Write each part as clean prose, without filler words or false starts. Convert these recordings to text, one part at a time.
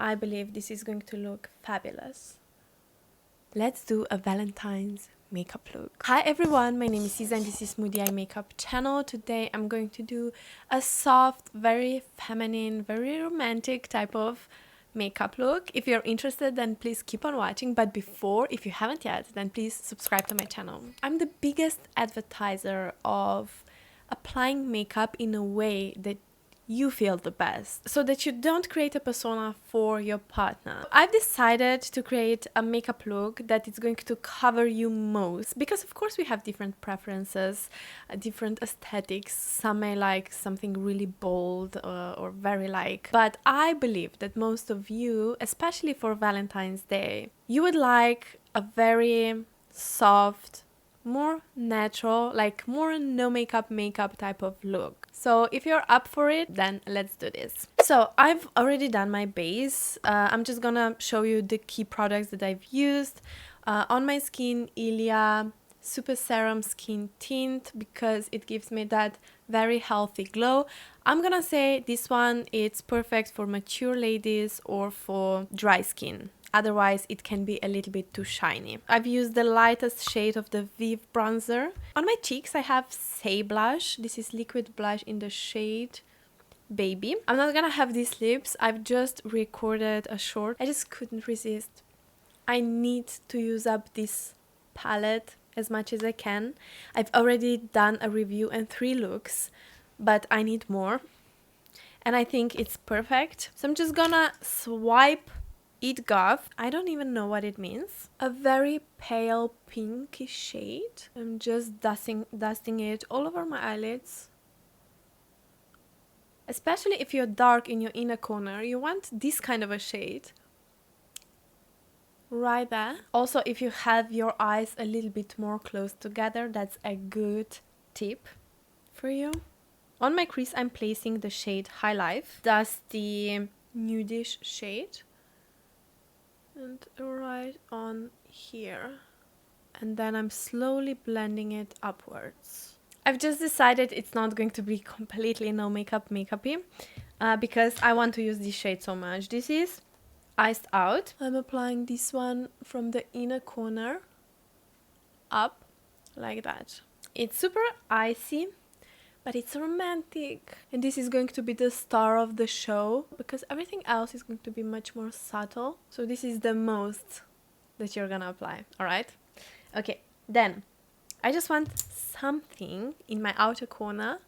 I believe this is going to look fabulous. Let's do a Valentine's makeup look. Hi everyone, my name is Isa and this is Moody Eye Makeup channel. Today I'm going to do a soft, very feminine, very romantic type of makeup look. If you're interested, then please keep on watching, but before, if you haven't yet, then please subscribe to my channel. I'm the biggest advertiser of applying makeup in a way that you feel the best, so that you don't create a persona for your partner. I've decided to create a makeup look that is going to cover you most, because of course we have different preferences, different aesthetics. Some may like something really bold or very light, but I believe that most of you, especially for Valentine's Day, you would like a very soft, more natural, like more no makeup type of look. So if you're up for it, then let's do this. So I've already done my base. I'm just gonna show you the key products that I've used. On my skin, Ilia Super Serum Skin Tint, because it gives me that very healthy glow. I'm gonna say this one, it's perfect for mature ladies or for dry skin. Otherwise, it can be a little bit too shiny. I've used the lightest shade of the Vive bronzer. On my cheeks, I have Say blush. This is liquid blush in the shade Baby. I'm not gonna have these lips. I've just recorded a short. I just couldn't resist. I need to use up this palette as much as I can. I've already done a review and 3 looks, but I need more. And I think it's perfect. So I'm just gonna swipe Eat Goth. I don't even know what it means. A very pale pinky shade. I'm just dusting it all over my eyelids. Especially if you're dark in your inner corner, you want this kind of a shade. Right there. Also, if you have your eyes a little bit more close together, that's a good tip for you. On my crease, I'm placing the shade High Life. That's the nudish shade. And right on here, and then I'm slowly blending it upwards. I've just decided it's not going to be completely no makeup-y because I want to use this shade so much. This is Iced Out. I'm applying this one from the inner corner up like that. It's super icy, but it's romantic, and this is going to be the star of the show because everything else is going to be much more subtle. So this is the most that you're gonna apply. All right, okay, then I just want something in my outer corner,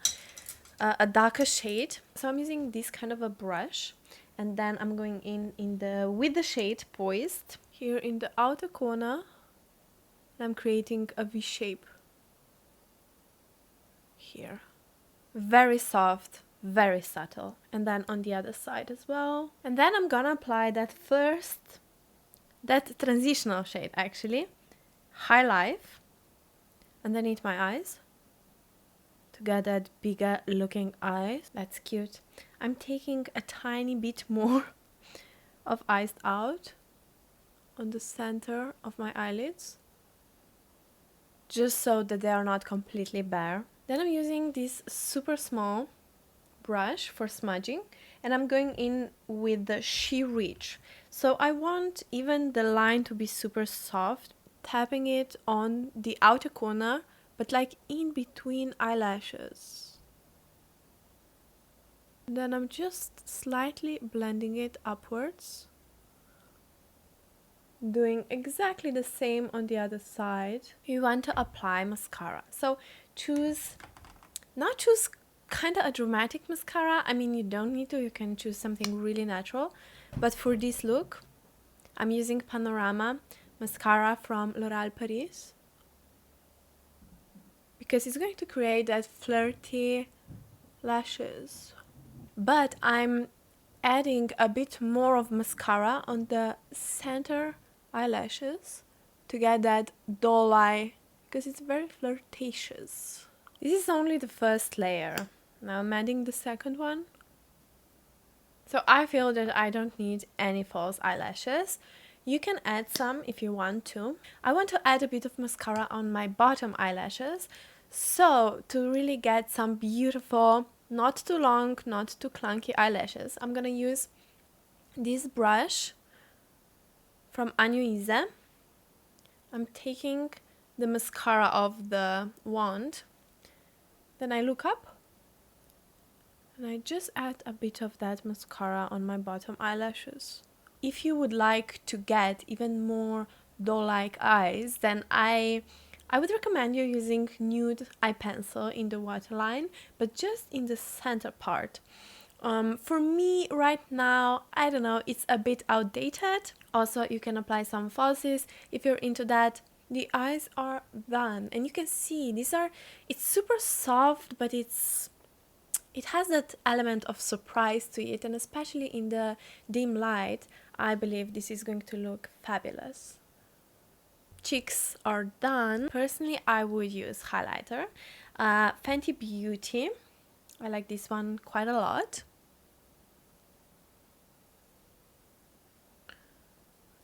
a darker shade. So I'm using this kind of a brush, and then I'm going in the with the shade Poised here in the outer corner. I'm creating a V shape here. Very soft, very subtle. And then on the other side as well. And then I'm gonna apply that transitional shade actually, High Life, underneath my eyes to get that bigger looking eyes. That's cute. I'm taking a tiny bit more of Iced Out on the center of my eyelids, just so that they are not completely bare. Then I'm using this super small brush for smudging, and I'm going in with the She Reach. So I want even the line to be super soft, tapping it on the outer corner, but like in between eyelashes. Then I'm just slightly blending it upwards, doing exactly the same on the other side. You want to apply mascara, so choose kind of a dramatic mascara. I mean, you don't need to, you can choose something really natural, but for this look I'm using Panorama mascara from L'Oréal Paris because it's going to create that flirty lashes, but I'm adding a bit more of mascara on the center eyelashes to get that doll eye, because it's very flirtatious. This is only the first layer. Now I'm adding the second one. So I feel that I don't need any false eyelashes. You can add some if you want to. I want to add a bit of mascara on my bottom eyelashes. So to really get some beautiful, not too long, not too clunky eyelashes, I'm gonna use this brush from Anuise, I'm taking the mascara of the wand, then I look up and I just add a bit of that mascara on my bottom eyelashes. If you would like to get even more doll-like eyes, then I would recommend you using nude eye pencil in the waterline, but just in the center part. For me right now, I don't know, it's a bit outdated. Also, you can apply some falsies if you're into that. The eyes are done, and you can see it's super soft, but it has that element of surprise to it, and especially in the dim light, I believe this is going to look fabulous. Cheeks are done. Personally, I would use highlighter. Fenty Beauty. I like this one quite a lot.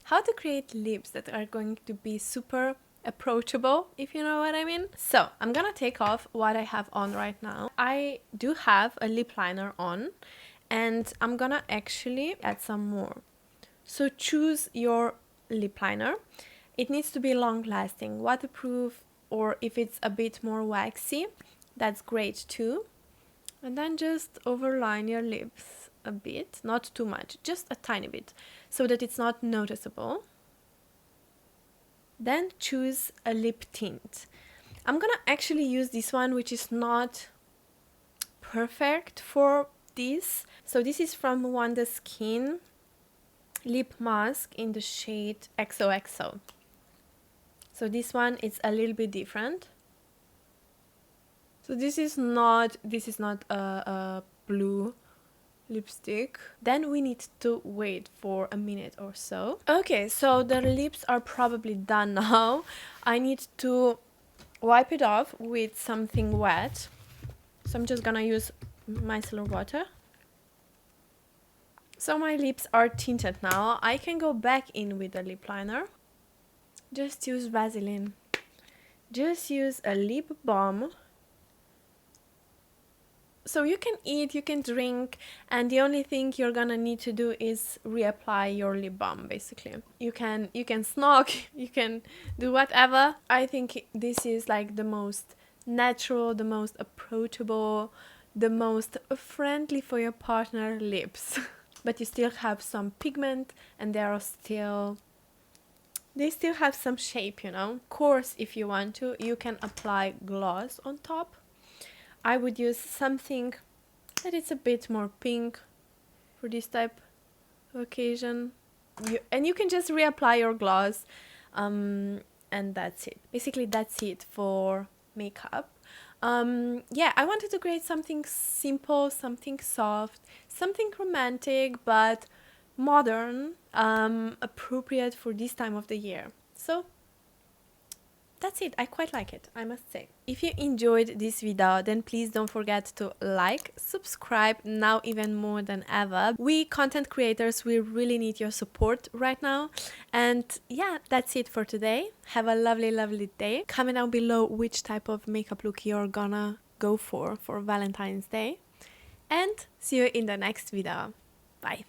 How to create lips that are going to be super approachable, if you know what I mean. So I'm gonna take off what I have on right now. I do have a lip liner on, and I'm gonna actually add some more. So choose your lip liner. It needs to be long lasting, waterproof, or if it's a bit more waxy, that's great too. And then just overline your lips a bit, not too much, just a tiny bit, so that it's not noticeable. Then choose a lip tint. I'm gonna actually use this one, which is not perfect for this. So this is from Wonder Skin lip mask in the shade XOXO. So this one is a little bit different. So this is not a blue lipstick. Then we need to wait for a minute or so. Okay, so the lips are probably done now. I need to wipe it off with something wet. So I'm just gonna use micellar water. So my lips are tinted now. I can go back in with a lip liner. Just use Vaseline. Just use a lip balm. So you can eat, you can drink, and the only thing you're gonna need to do is reapply your lip balm, basically. You can snog, you can do whatever. I think this is like the most natural, the most approachable, the most friendly for your partner lips. But you still have some pigment, and they still have some shape, you know. Of course, if you want to, you can apply gloss on top. I would use something that is a bit more pink for this type of occasion. And you can just reapply your gloss, and that's it. Basically, that's it for makeup. Yeah, I wanted to create something simple, something soft, something romantic, but modern, appropriate for this time of the year. So that's it. I quite like it, I must say. If you enjoyed this video, then please don't forget to like, subscribe, now even more than ever. We content creators, we really need your support right now. And yeah, that's it for today. Have a lovely day. Comment down below which type of makeup look you're gonna go for Valentine's Day. And see you in the next video. Bye.